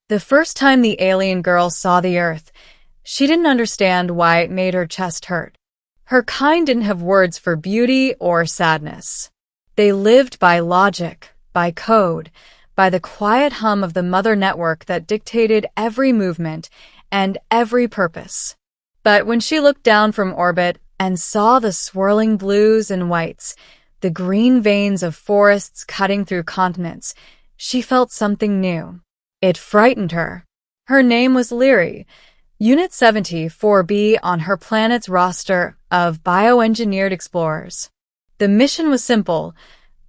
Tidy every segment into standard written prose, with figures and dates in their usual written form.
The first time the alien girl saw the Earth, she didn't understand why it made her chest hurt. Her kind didn't have words for beauty or sadness. They lived by logic, by code, by the quiet hum of the mother network that dictated every movement and every purpose. But when she looked down from orbit and saw the swirling blues and whites, the green veins of forests cutting through continents, she felt something new. It frightened her. Her name was Leary, Unit 74B on her planet's roster of bioengineered explorers. The mission was simple: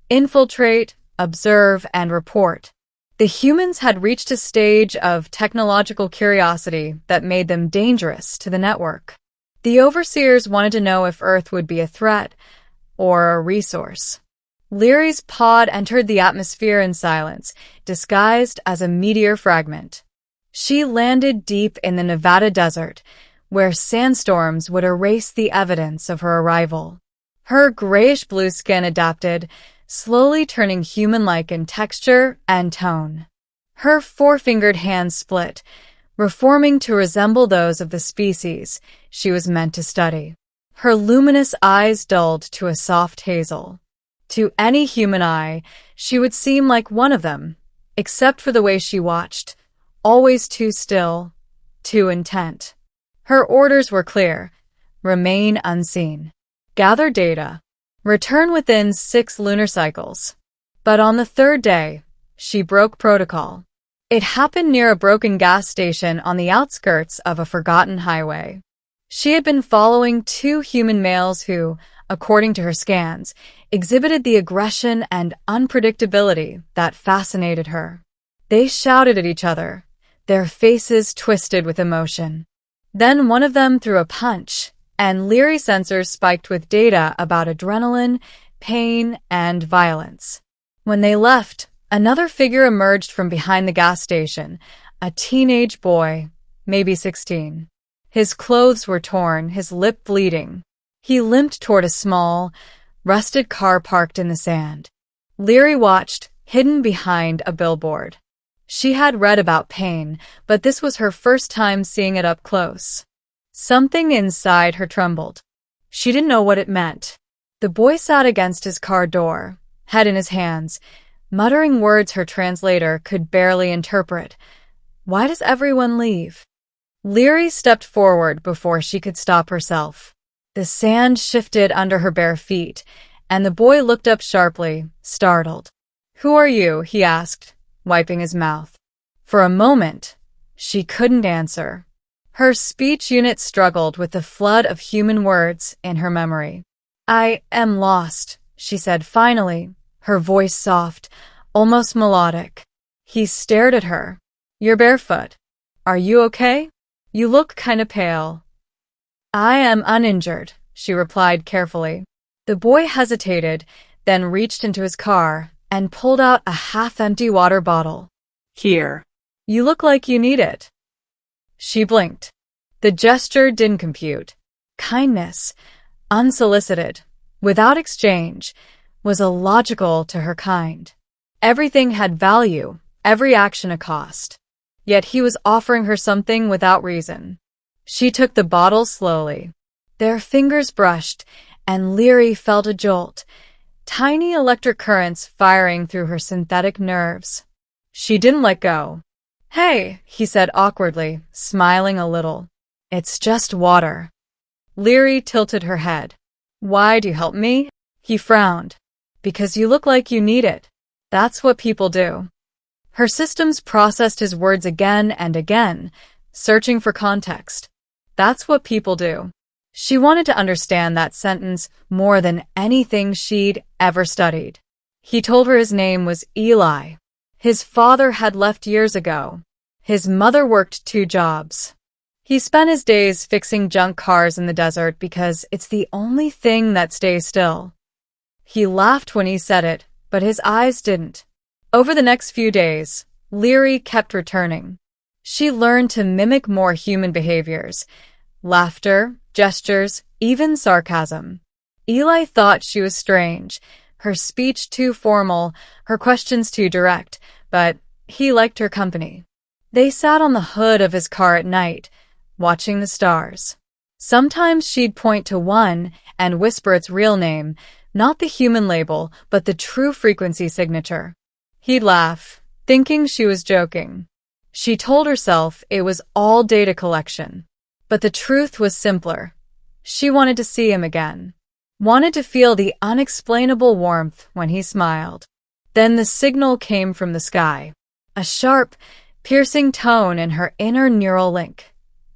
infiltrate, observe, and report. The humans had reached a stage of technological curiosity that made them dangerous to the network. The overseers wanted to know if Earth would be a threat or a resource. Leary's pod entered the atmosphere in silence, disguised as a meteor fragment. She landed deep in the Nevada desert, where sandstorms would erase the evidence of her arrival. Her grayish-blue skin adapted, slowly turning human-like in texture and tone. Her four-fingered hands split, reforming to resemble those of the species she was meant to study. Her luminous eyes dulled to a soft hazel. To any human eye, she would seem like one of them, except for the way she watched, always too still, too intent. Her orders were clear: remain unseen. Gather data. Return within 6 lunar cycles. But on the third day, she broke protocol. It happened near a broken gas station on the outskirts of a forgotten highway. She had been following 2 human males who, according to her scans, exhibited the aggression and unpredictability that fascinated her. They shouted at each other, their faces twisted with emotion. Then one of them threw a punch, and Leary sensors spiked with data about adrenaline, pain, and violence. When they left, another figure emerged from behind the gas station, a teenage boy, maybe 16. His clothes were torn, his lip bleeding. He limped toward a small, rusted car parked in the sand. Leary watched, hidden behind a billboard. She had read about pain, but this was her first time seeing it up close. Something inside her trembled. She didn't know what it meant. The boy sat against his car door, head in his hands, muttering words her translator could barely interpret. Why does everyone leave? Leary stepped forward before she could stop herself. The sand shifted under her bare feet, and the boy looked up sharply, startled. "Who are you?" he asked, wiping his mouth. For a moment, she couldn't answer. Her speech unit struggled with the flood of human words in her memory. "I am lost," she said finally, her voice soft, almost melodic. He stared at her. "You're barefoot. Are you okay? You look kinda pale." "I am uninjured," she replied carefully. The boy hesitated, then reached into his car and pulled out a half-empty water bottle. "Here. You look like you need it." She blinked. The gesture didn't compute. Kindness, unsolicited, without exchange, was illogical to her kind. Everything had value, every action a cost. Yet he was offering her something without reason. She took the bottle slowly. Their fingers brushed, and Leary felt a jolt, tiny electric currents firing through her synthetic nerves. She didn't let go. "Hey," he said awkwardly, smiling a little. "It's just water." Leary tilted her head. "Why do you help me?" He frowned. "Because you look like you need it. That's what people do." Her systems processed his words again and again, searching for context. That's what people do. She wanted to understand that sentence more than anything she'd ever studied. He told her his name was Eli. His father had left years ago. His mother worked 2 jobs. He spent his days fixing junk cars in the desert because it's the only thing that stays still. He laughed when he said it, but his eyes didn't. Over the next few days, Leary kept returning. She learned to mimic more human behaviors: laughter, gestures, even sarcasm. Eli thought she was strange, her speech too formal, her questions too direct, but he liked her company. They sat on the hood of his car at night, watching the stars. Sometimes she'd point to one and whisper its real name, not the human label, but the true frequency signature. He'd laugh, thinking she was joking. She told herself it was all data collection. But the truth was simpler. She wanted to see him again. Wanted to feel the unexplainable warmth when he smiled. Then the signal came from the sky. A sharp, piercing tone in her inner neural link.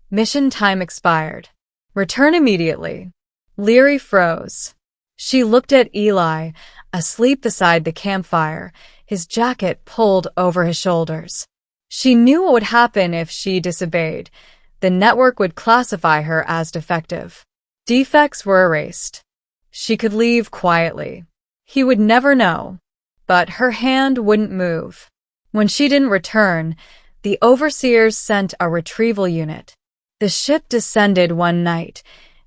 Mission time expired. Return immediately. Leary froze. She looked at Eli, asleep beside the campfire, his jacket pulled over his shoulders. She knew what would happen if she disobeyed. The network would classify her as defective. Defects were erased. She could leave quietly. He would never know. But her hand wouldn't move. When she didn't return, the overseers sent a retrieval unit. The ship descended one night,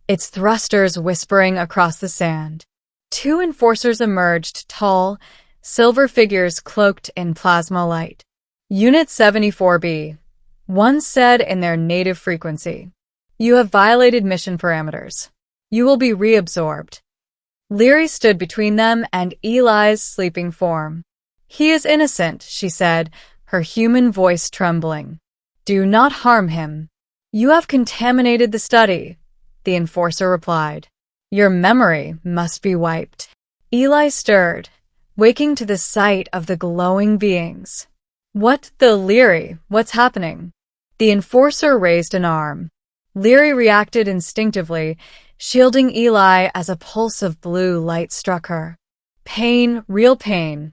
its thrusters whispering across the sand. 2 enforcers emerged, tall, silver figures cloaked in plasma light. Unit 74B. One said in their native frequency, "You have violated mission parameters. You will be reabsorbed." Leary stood between them and Eli's sleeping form. "He is innocent," she said, her human voice trembling. "Do not harm him." "You have contaminated the study," the enforcer replied. "Your memory must be wiped." Eli stirred, waking to the sight of the glowing beings. "What the Leary? What's happening?" The enforcer raised an arm. Leary reacted instinctively, shielding Eli as a pulse of blue light struck her. Pain, real pain,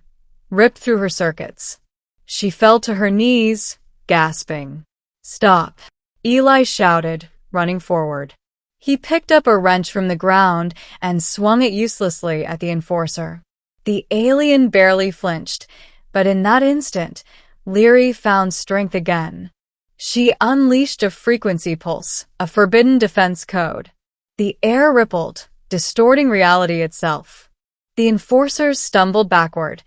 ripped through her circuits. She fell to her knees, gasping. "Stop," Eli shouted, running forward. He picked up a wrench from the ground and swung it uselessly at the enforcer. The alien barely flinched, but in that instant, Leary found strength again. She unleashed a frequency pulse, a forbidden defense code. The air rippled, distorting reality itself. The enforcers stumbled backward,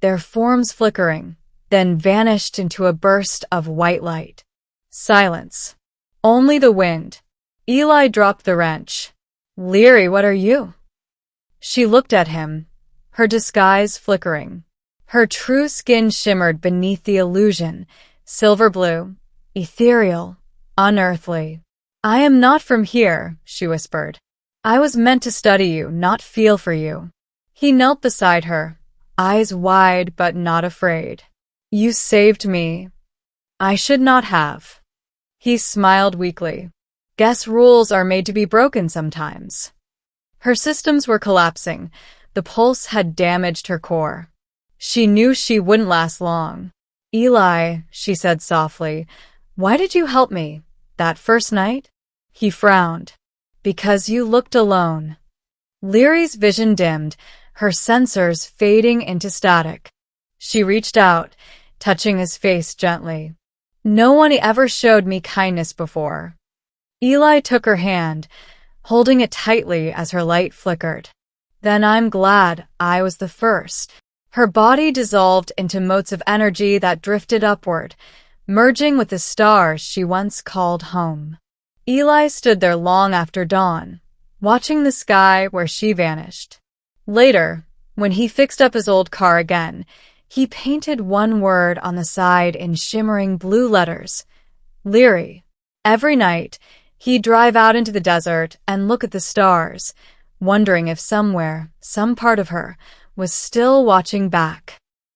their forms flickering, then vanished into a burst of white light. Silence. Only the wind. Eli dropped the wrench. "Leary, what are you?" She looked at him, her disguise flickering. Her true skin shimmered beneath the illusion, silver blue, ethereal, unearthly. "I am not from here," she whispered. "I was meant to study you, not feel for you." He knelt beside her, eyes wide but not afraid. "You saved me. I should not have." He smiled weakly. "Guess rules are made to be broken sometimes." Her systems were collapsing. The pulse had damaged her core. She knew she wouldn't last long. "Eli," she said softly, "why did you help me that first night?" He frowned. "Because you looked alone." Leary's vision dimmed, her sensors fading into static. She reached out, touching his face gently. "No one ever showed me kindness before." Eli took her hand, holding it tightly as her light flickered. "Then I'm glad I was the first." Her body dissolved into motes of energy that drifted upward, merging with the stars she once called home. Eli stood there long after dawn, watching the sky where she vanished. Later, when he fixed up his old car again, he painted one word on the side in shimmering blue letters: Leary. Every night, he'd drive out into the desert and look at the stars, wondering if somewhere, some part of her, was still watching back.